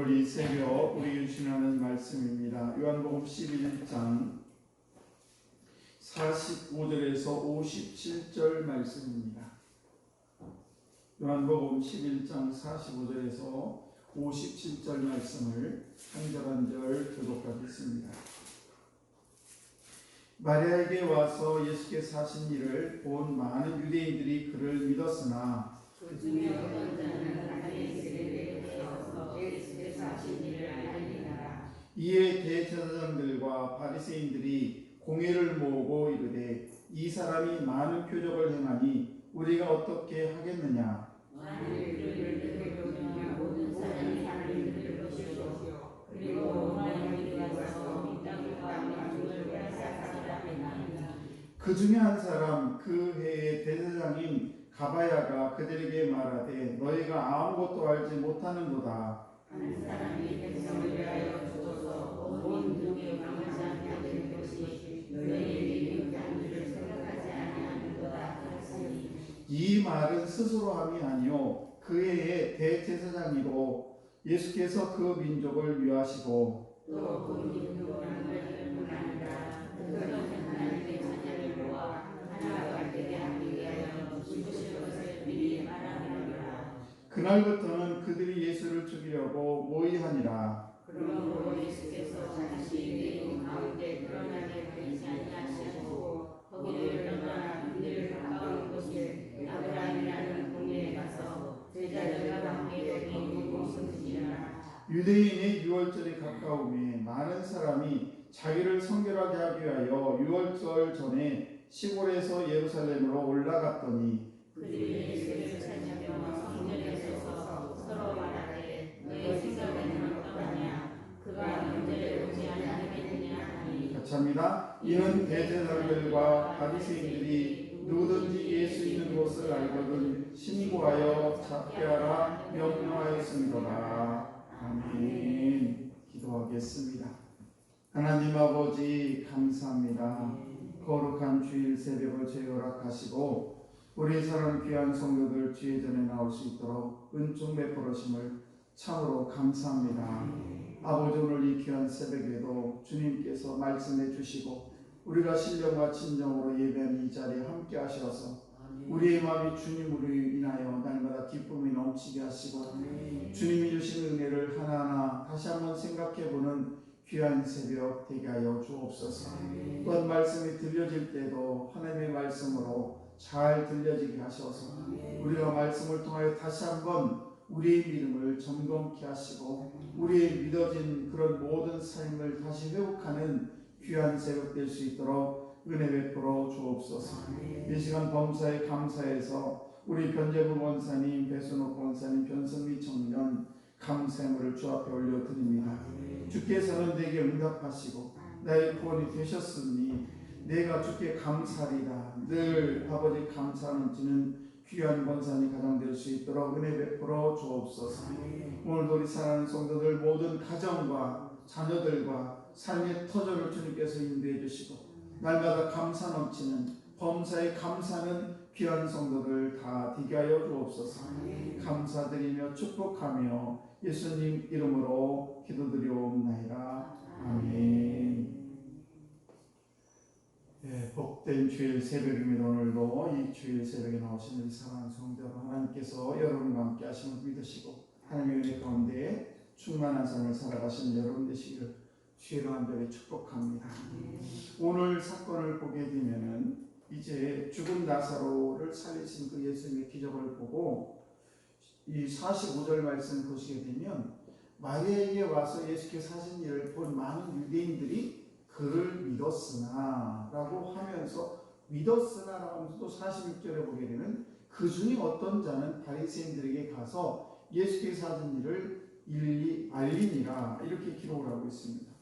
오늘 이 새벽 우리 주시는 말씀입니다. 요한복음 11장 45절에서 57절 말씀입니다. 요한복음 11장 45절에서 57절 말씀을 한 절 한 절 교독하겠습니다. 마리아에게 와서 예수께서 하신 일을 본 많은 유대인들이 그를 믿었으나 그 중에 어떤 자는 바리새인들에게 되어서 예수께서 하신 일을 알리니라. 이에 대제사장들과 바리새인들이 공회를 모으고 이르되 이 사람이 많은 표적을 행하니 우리가 어떻게 하겠느냐. 만일 그를 들으려면 모든 사람이 그를 믿을 것이요 그리고 만일 와서 믿다고 하면 그를 사사라 하나이다. 그 중에 한 사람 그 해의 대제사장인 가바야가 그들에게 말하되 너희가 아무것도 알지 못하는도다. 한 사람이 백성을 위하여 죽어서 온 등에 강하지 않게 것이 너희에게 용기한 줄을 생각하지 아니하는도다 하시니 이 말은 스스로 함이 아니요 그 해의 대제사장이로 예수께서 그 민족을 위하시고 또 그 민족을 뿐 아니라 그들은 하나님의 자녀를 모아 하나가 되게 하기 위하여 죽으실 것을 미리 말하느니라. 그날부터는 그들이 예수를 죽이려고 모의하니라. 그러므로 예수께서 다시 유대인 가운데 드러나게 하지 아니하시고 거기를 떠나 그들을 가까운 곳에 아브라함이라는 동네에 가서 제자들과 함께 거기 묵으시니라. 유대인의 유월절이 가까우매 많은 사람이 자기를 성결하게 하기 위하여 유월절 전에 시골에서 예루살렘으로 올라갔더니 그들이 예수를 찾으며 성전에 서서 서로 말하되 너희 생각에는 어떠하냐. 그가 문제를 오지 않으겠느냐 하니 같이 합니다. 이는 대제사장들과 바리새인들이 누구든지 예수 있는 곳을 알거든 신고하여 잡게 하라 명령하였습니다. 아멘. 기도하겠습니다. 하나님 아버지 감사합니다. 거룩한 주일 새벽을 저희 허락하시고 우리 사랑 귀한 성도들 주의 전에 나올 수 있도록 은총 베풀으심을 참으로 감사합니다. 아버지 오늘 이 귀한 새벽에도 주님께서 말씀해 주시고 우리가 신령과 진정으로 예배하는 이 자리에 함께 하셔서 우리의 마음이 주님으로 인하여 날마다 기쁨이 넘치게 하시고 주님이 주신 은혜를 하나하나 다시 한번 생각해보는 귀한 새벽 되게 하여 주옵소서. 또한 말씀이 들려질 때도 하나님의 말씀으로 잘 들려지게 하셔서 우리가 말씀을 통하여 다시 한번 우리의 믿음을 점검케 하시고 우리의 믿어진 그런 모든 삶을 다시 회복하는 귀한 새벽 될 수 있도록 은혜 베풀어 주옵소서. 이 시간 범사에 감사해서 우리 변재부 권사님, 배순옥 권사님, 변성미 청년 감사물을 주 앞에 올려드립니다. 주께서는 내게 응답하시고 나의 구원이 되셨으니 내가 주께 감사리다. 늘 아버지 감사하는 지는 귀한 권사님 가정 될 수 있도록 은혜 베풀어 주옵소서. 오늘도 우리 사랑하는 성도들 모든 가정과 자녀들과 삶의 터전을 주님께서 인도해 주시고 날마다 감사 넘치는 범사에 감사하는 귀한 성도들 다 되게 하여 주옵소서. 감사드리며 축복하며 예수님 이름으로 기도드리옵나이다. 아멘. 네, 복된 주일 새벽입니다. 오늘도 이 주일 새벽에 나오신 우리 사랑하는 성도 하나님께서 여러분과 함께 하심을 믿으시고 하나님의 은혜 가운데 충만한 삶을 살아가시는 여러분 되시기를 주의 간절히 축복합니다. 오늘 사건을 보게 되면은 이제 죽은 나사로를 살리신 그 예수님의 기적을 보고 이 45절 말씀 보시게 되면 마리아에게 와서 예수께서 하신 일을 본 많은 유대인들이 그를 믿었으나 라고 하면서 믿었으나 라고 하면서 또 46절에 보게 되면 그 중에 어떤 자는 바리새인들에게 가서 예수께서 하신 일을 일일이 알리니라 이렇게 기록을 하고 있습니다.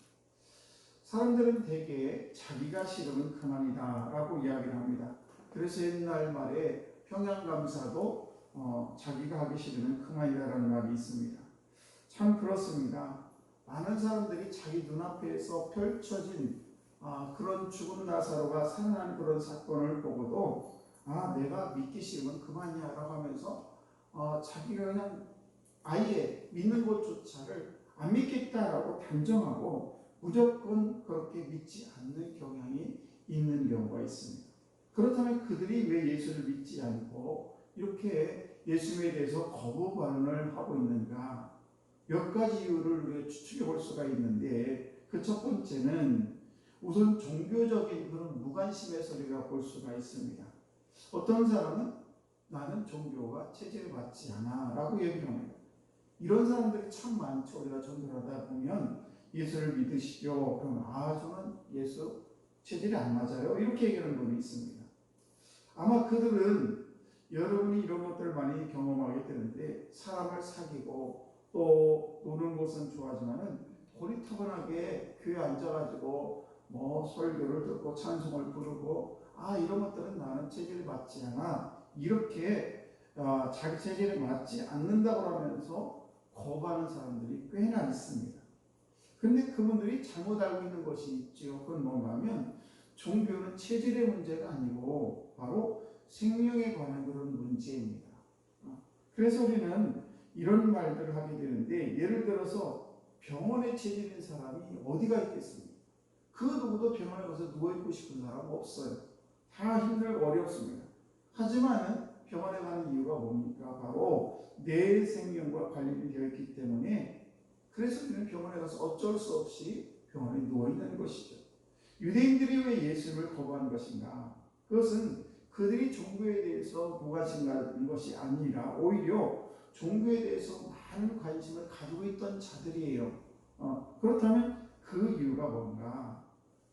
사람들은 대개 자기가 싫으면 그만이다 라고 이야기를 합니다. 그래서 옛날 말에 평양감사도 자기가 하기 싫으면 그만이다 라는 말이 있습니다. 참 그렇습니다. 많은 사람들이 자기 눈앞에서 펼쳐진 그런 죽은 나사로가 살아난 그런 사건을 보고도 내가 믿기 싫으면 그만이야 라고 하면서 자기가 그냥 아예 믿는 것조차를 안 믿겠다라고 단정하고 무조건 그렇게 믿지 않는 경향이 있는 경우가 있습니다. 그렇다면 그들이 왜 예수를 믿지 않고 이렇게 예수님에 대해서 거부 반응을 하고 있는가? 몇 가지 이유를 우리가 추측해 볼 수가 있는데, 그 첫 번째는 우선 종교적인 그런 무관심에서 우리가 볼 수가 있습니다. 어떤 사람은 나는 종교가 체질을 받지 않아 라고 얘기를 합니다. 이런 사람들이 참 많죠. 우리가 전도를 하다 보면 예수를 믿으시죠? 그러면 저는 예수 체질이 안 맞아요. 이렇게 얘기하는 분이 있습니다. 아마 그들은 여러분이 이런 것들을 많이 경험하게 되는데, 사람을 사귀고 또 노는 것은 좋아하지만은 고리타분하게 교회에 앉아가지고 뭐 설교를 듣고 찬송을 부르고 이런 것들은 나는 체질이 맞지 않아, 이렇게 자기 체질에 맞지 않는다고 하면서 거부하는 사람들이 꽤나 있습니다. 그런데 그분들이 잘못 알고 있는 것이 있죠. 그건 뭔가 하면 종교는 체질의 문제가 아니고 바로 생명에 관한 그런 문제입니다. 그래서 우리는 이런 말들을 하게 되는데, 예를 들어서 병원에 체질인 사람이 어디가 있겠습니까? 그 누구도 병원에 가서 누워있고 싶은 사람 없어요. 다 힘들고 어렵습니다. 하지만 병원에 가는 이유가 뭡니까? 바로 내 생명과 관련이 되어 있기 때문에, 그래서 우리는 병원에 가서 어쩔 수 없이 병원에 누워있는 것이죠. 유대인들이 왜 예수를 거부한 것인가? 그것은 그들이 종교에 대해서 무관심한 것이 아니라 오히려 종교에 대해서 많은 관심을 가지고 있던 자들이에요. 그렇다면 그 이유가 뭔가?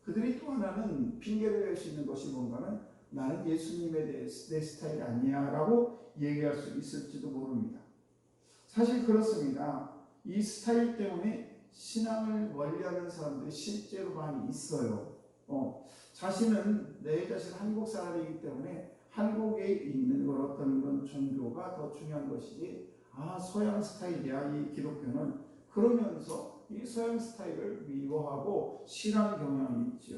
그들이 또 하나는 핑계를 댈 수 있는 것이 뭔가는, 나는 예수님에 대해서 내 스타일이 아니야 라고 얘기할 수 있을지도 모릅니다. 사실 그렇습니다. 이 스타일 때문에 신앙을 멀리하는 사람들이 실제로 많이 있어요. 자신은 내 자신 한국 사람이기 때문에 한국에 있는 어떤 그런 종교가 더 중요한 것이지, 서양 스타일이야 이 기독교는, 그러면서 이 서양 스타일을 미워하고 싫어하는 경향이 있죠.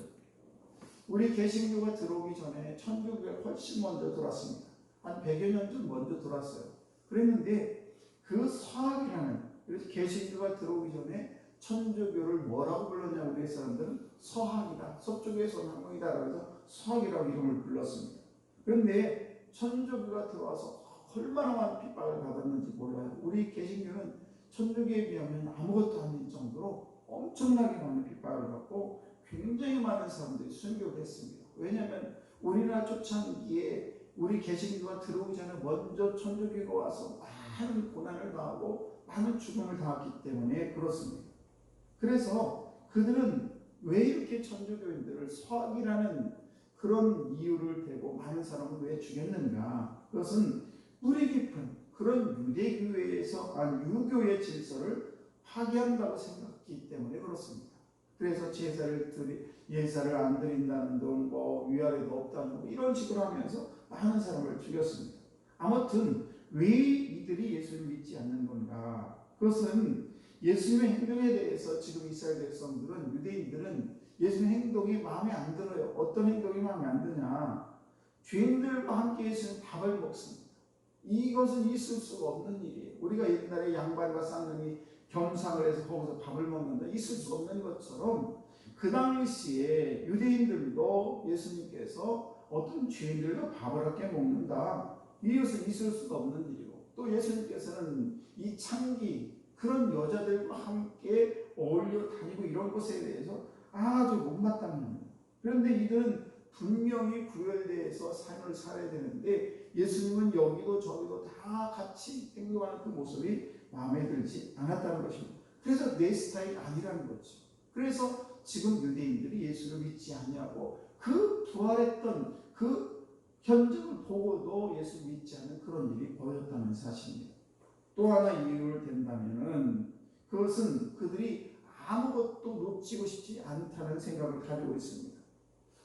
우리 개신교가 들어오기 전에 천주교가 훨씬 먼저 들어왔습니다. 한 100여 년 전 먼저 들어왔어요. 그랬는데 그 서학이라는, 그래서 개신교가 들어오기 전에 천주교를 뭐라고 불렀냐, 우리 사람들은 서학이다, 서쪽에서 온 학문이다 그래서 서학이라고 이름을 불렀습니다. 그런데 천주교가 들어와서 얼마나 많은 핍박을 받았는지 몰라요. 우리 개신교는 천주교에 비하면 아무것도 아닌 정도로 엄청나게 많은 핍박을 받고 굉장히 많은 사람들이 순교를 했습니다. 왜냐하면 우리나라 초창기에 우리 개신교가 들어오기 전에 먼저 천주교가 와서 많은 고난을 당하고 많은 죽음을 당했기 때문에 그렇습니다. 그래서 그들은 왜 이렇게 천주교인들을 서학이라는 그런 이유를 대고 많은 사람을 왜 죽였는가? 그것은 뿌리 깊은 그런 유대교회에서 유교의 질서를 파괴한다고 생각했기 때문에 그렇습니다. 그래서 예사를 안 드린다는 등, 위아래도 없다는 등 이런 식으로 하면서 많은 사람을 죽였습니다. 아무튼 왜 이들이 예수를 믿지 않는 건가? 그것은 예수님의 행동에 대해서 지금 이스라엘 백성들은, 유대인들은 예수님의 행동이 마음에 안 들어요. 어떤 행동이 마음에 안 드냐? 죄인들과 함께 예수님은 밥을 먹습니다. 이것은 있을 수가 없는 일이에요. 우리가 옛날에 양반과 쌍놈이 겸상을 해서 거기서 밥을 먹는다, 있을 수 없는 것처럼 그 당시에 유대인들도 예수님께서 어떤 죄인들과 밥을 함께 먹는다, 이것은 있을 수가 없는 일이고, 또 예수님께서는 이 창기 그런 여자들과 함께 어울려 다니고 이런 것에 대해서 아주 못마땅합니다. 그런데 이들은 분명히 구별되어서 삶을 살아야 되는데, 예수님은 여기도 저기도 다 같이 행동하는 그 모습이 마음에 들지 않았다는 것입니다. 그래서 내 스타일이 아니라는 거죠. 그래서 지금 유대인들이 예수를 믿지 않냐고, 그 부활했던 그 현장을 보고도 예수 믿지 않는 그런 일이 벌어졌다는 사실입니다. 또 하나 이유를 댄다면은, 그것은 그들이 아무것도 놓치고 싶지 않다는 생각을 가지고 있습니다.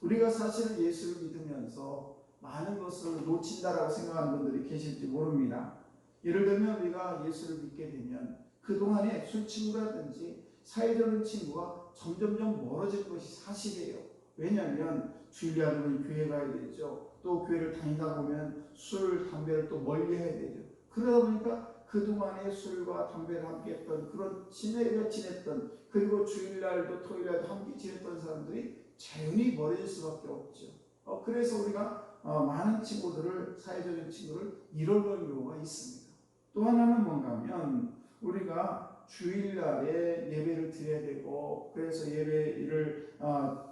우리가 사실은 예수를 믿으면서 많은 것을 놓친다라고 생각하는 분들이 계실지 모릅니다. 예를 들면 우리가 예수를 믿게 되면 그동안에 술 친구라든지 사회적인 친구가 점점점 멀어지는 것이 사실이에요. 왜냐하면 주일날은 교회 가야 되죠. 또 교회를 다니다 보면 술, 담배를 또 멀리 해야 되죠. 그러다 보니까 그동안에 술과 담배를 함께 했던 그런 지냈던 그리고 주일날도 토요일날도 함께 지냈던 사람들이 자연히 멀어질 수밖에 없죠. 그래서 우리가 많은 친구들을 사회적인 친구를 잃어버린 경우가 있습니다. 또 하나는 뭔가 하면 우리가 주일날에 예배를 드려야 되고 그래서 예배를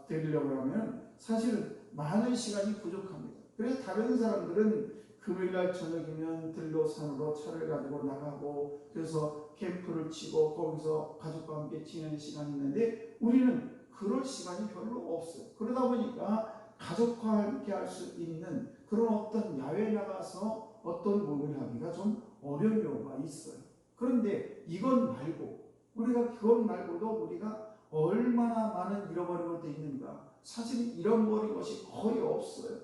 드리려고 하면 사실은 많은 시간이 부족합니다. 그래서 다른 사람들은 금요일날 저녁이면 들로 산으로 차를 가지고 나가고 그래서 캠프를 치고 거기서 가족과 함께 지내는 시간이 있는데 우리는 그럴 시간이 별로 없어요. 그러다 보니까 가족과 함께 할 수 있는 그런 어떤 야외 나가서 어떤 모임을 하기가 좀 어려운 경우가 있어요. 그런데 이건 말고 우리가 그것 말고도 우리가 얼마나 많은 잃어버린 것도 있는가. 사실 잃어버린 것이 거의 없어요.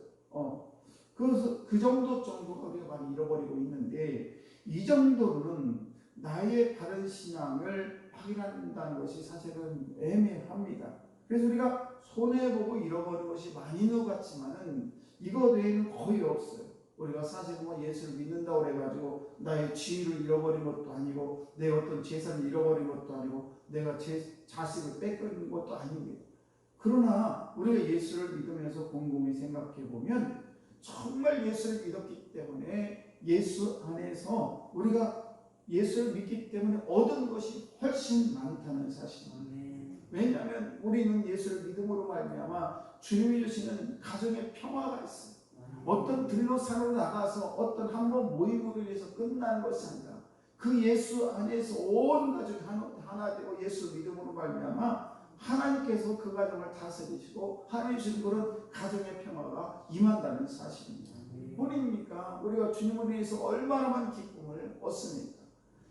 그래서 그 정도가 우리가 많이 잃어버리고 있는데 이 정도는 나의 바른 신앙을 확인한다는 것이 사실은 애매합니다. 그래서 우리가 손해보고 잃어버린 것이 많이 있는 것 같지만은 이거 외에는 거의 없어요. 우리가 사실 뭐 예수를 믿는다고 해가지고 나의 지위를 잃어버린 것도 아니고 내 어떤 재산을 잃어버린 것도 아니고 내가 제 자식을 뺏긴 것도 아닙니다. 그러나 우리가 예수를 믿으면서 곰곰이 생각해 보면 정말 예수를 믿었기 때문에 예수 안에서 우리가 예수를 믿기 때문에 얻은 것이 훨씬 많다는 사실입니다. 왜냐하면 우리는 예수를 믿음으로 말미암아 주님이 주시는 가정의 평화가 있어요. 어떤 들로 산으로 나가서 어떤 한 번 모임으로 인해서 끝나는 것이 아니라 그 예수 안에서 온 가족이 하나 되고 예수 믿음으로 말미암아 하나님께서 그 가정을 다스리시고 하나님 주신 그런 가정의 평화가 임한다는 사실입니다. 본인입니까? 우리가 주님을 위해서 얼마나 많은 기쁨을 얻습니까?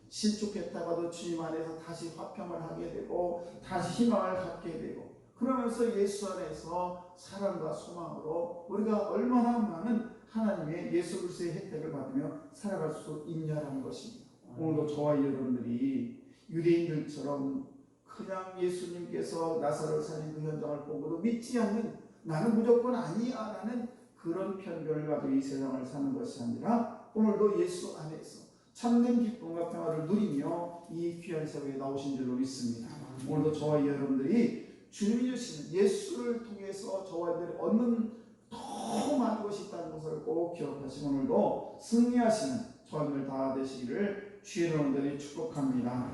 실족했다가도 주님 안에서 다시 화평을 하게 되고 다시 희망을 갖게 되고 그러면서 예수 안에서 사랑과 소망으로 우리가 얼마나 많은 하나님의 예수 그리스도의 혜택을 받으며 살아갈 수 있냐라는 것입니다. 오늘도 저와 여러분들이 유대인들처럼 그냥 예수님께서 나사로를 살린 그 현장을 보고도 믿지 않는 나는 무조건 아니야 라는 그런 편견을 가지고 이 세상을 사는 것이 아니라 오늘도 예수 안에서 참된 기쁨과 평화를 누리며 이 귀한 세상에 나오신 줄로 믿습니다. 오늘도 저와 여러분들이 주님이 주시는 예수를 통해서 저와 여러분들이 얻는 더 많은 것이 있다는 것을 꼭 기억하시고 오늘도 승리하시는 저와 여러분들 다 되시기를 주의 이름으로 축복합니다.